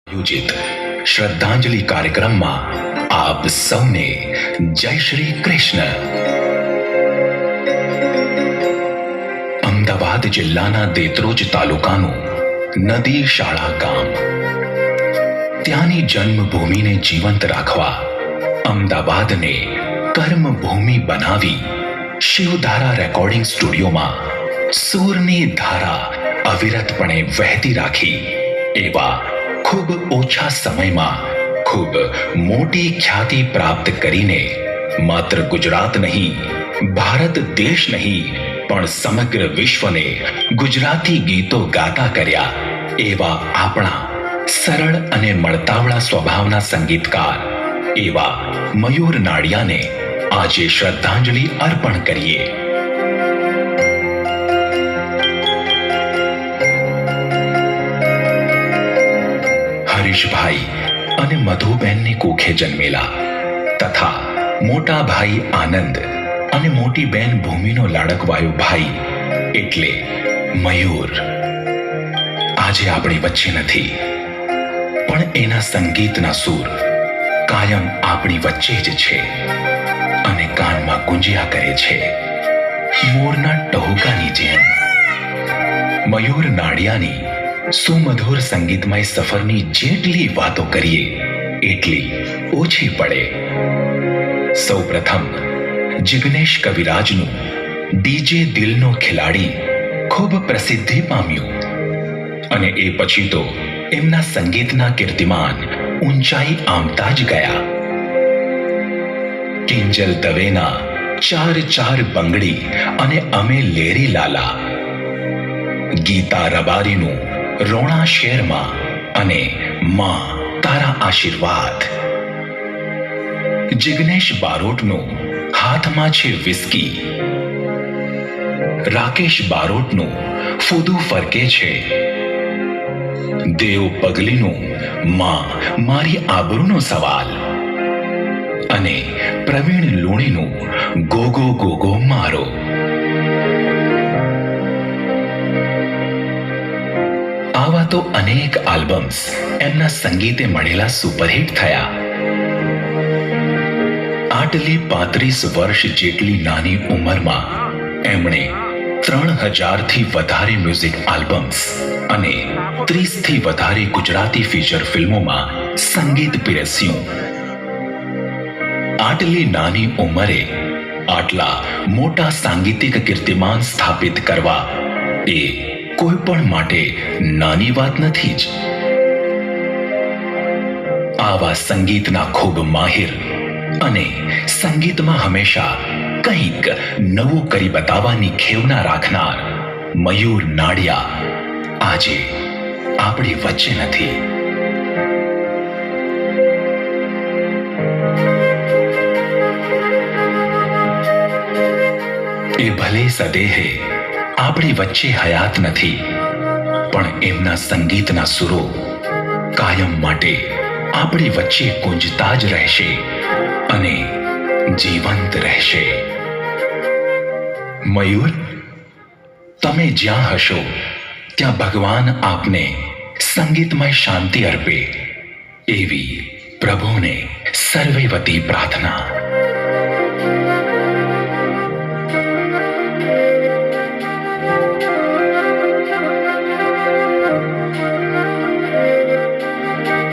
આયોજિત શ્રદ્ધાંજલિ કાર્યક્રમમાં આપ સૌને જય શ્રી કૃષ્ણ. અમદાવાદ જિલ્લાના દેત્રોજ તાલુકાનું નદી શાળા ગામ. ત્યાંની જન્મભૂમિને જીવંત રાખવા અમદાવાદને કર્મભૂમિ બનાવી શિવધારા રેકોર્ડિંગ સ્ટુડિયોમાં સૂરની ધારા અવિરતપણે વહેતી રાખી એવા ખૂબ ઓછા સમયમાં ખૂબ મોટી ખ્યાતિ પ્રાપ્ત કરીને માત્ર ગુજરાત નહીં, ભારત દેશ નહીં, પણ સમગ્ર વિશ્વને ગુજરાતી ગીતો ગાતા કર્યા એવા આપણા સરળ અને મળતાવળા સ્વભાવના સંગીતકાર એવા મયુર નાડિયાને આજે શ્રદ્ધાંજલિ અર્પણ કરીએ. હરીશભાઈ અને મધુબેનની કુખે જન્મેલા તથા મોટા ભાઈ આનંદ અને મોટી બેન ભૂમિનો લાડકવાયો ભાઈ એટલે મયુર આજે આપણી વચ્ચે નથી, પણ એના સંગીતના સૂર કાયમ આપણી વચ્ચે જ છે અને કાનમાં ગુંજ્યા કરે છે મોરના ટહુકાની જેમ. મયુર નાડિયાની સુમધુર સંગીતમય સફરની જેટલી વાતો કરીએ એટલી ઓછી પડે. સૌપ્રથમ જિગ્નેશ કવિરાજનું ડીજે દિલનો ખિલાડી ખૂબ પ્રસિદ્ધિ પામ્યું અને એ પછી તો એમના સંગીતના કીર્તિમાન ઊંચાઈ આમતા જ ગયા. કિંજલ દવેના ચાર ચાર બંગડી અને અમે લેરી લાલા, ગીતા રબારીનું રોણા શેરમાં અને માં તારા આશીર્વાદ, જિગ્નેશ બારોટનું હાથમાં છે વિસ્કી, રાકેશ બારોટનું ફૂદું ફરકે છે, દેવ પગલીનું માં મારી આબરૂનો સવાલ અને પ્રવીણ લુણીનું ગોગો ગોગો મારો. આવા તો અનેક આલ્બમ્સ એમના સંગીતે મળેલા સુપરહિટ થયા. આટલી 35 વર્ષ જેટલી નાની ઉંમરમાં એમણે 3000થી વધારે મ્યુઝિક આલ્બમ્સ અને 30થી વધારે ગુજરાતી ફીચર ફિલ્મોમાં સંગીત પીરસ્યું. આટલી નાની ઉંમરે આટલા મોટા સાંગીતિક કીર્તિમાન સ્થાપિત કરવા એ કોઈ પણ માટે નાની વાત નથી જ. આવા સંગીતના ખૂબ માહિર અને સંગીતમાં હંમેશા કંઈક નવું કરી બતાવવાની ખેવના રાખનાર મયુર નાડિયા આજે આપણી વચ્ચે નથી. એ ભલે સદેહે આપણી વચ્ચે હયાત નથી, પણ એમના સંગીતના સુરો કાયમ માટે આપણી વચ્ચે ગુંજતા જ રહેશે અને જીવંત રહેશે. મયુર, તમે જ્યાં હશો ત્યાં ભગવાન આપને સંગીતમય શાંતિ અર્પે એવી પ્રભુને સર્વે વતી પ્રાર્થના.